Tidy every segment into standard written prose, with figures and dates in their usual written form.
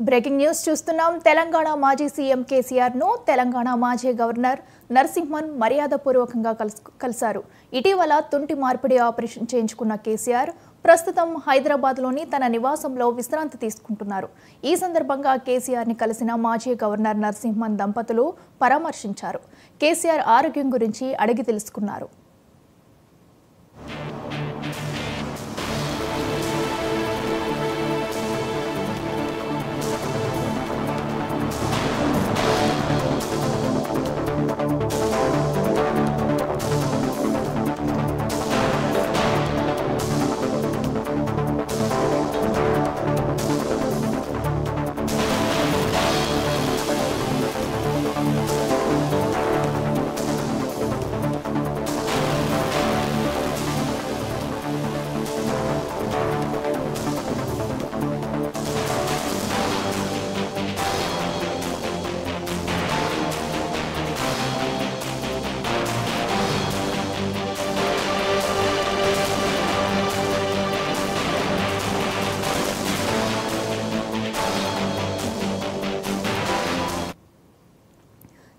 Breaking news చూస్తున్నాం. తెలంగాణ మాజీ CM KCR ను తెలంగాణ మాజీ గవర్నర్ నరసింహన్ మర్యాదపూర్వకంగా కలిశారు. ఇటీవల తుంటి మార్పిడి ఆపరేషన్ చేయించుకున్న కేసీఆర్ ప్రస్తుతం హైదరాబాద్లోని తన నివాసంలో విశ్రాంతి తీసుకుంటున్నారు. ఈ సందర్భంగా కేసీఆర్ ని కలిసిన మాజీ గవర్నర్ నరసింహన్ దంపతులు పరామర్శించారు. కేసీఆర్ ఆరోగ్యం గురించి అడిగి తెలుసుకున్నారు.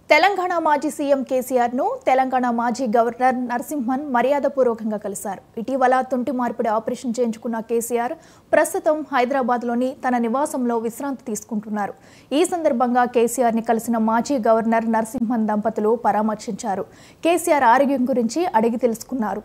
తెలంగాణ మాజీ సీఎం కేసీఆర్ ను తెలంగాణ మాజీ గవర్నర్ నరసింహన్ మర్యాదపూర్వకంగా కలిశారు. ఇటీవల తుంటి మార్పిడి ఆపరేషన్ చేయించుకున్న కేసీఆర్ ప్రస్తుతం హైదరాబాద్లోని తన నివాసంలో విశ్రాంతి తీసుకుంటున్నారు. ఈ సందర్భంగా కేసీఆర్ ని కలిసిన మాజీ గవర్నర్ నరసింహన్ దంపతులు పరామర్శించారు. కేసీఆర్ ఆరోగ్యం గురించి అడిగి తెలుసుకున్నారు.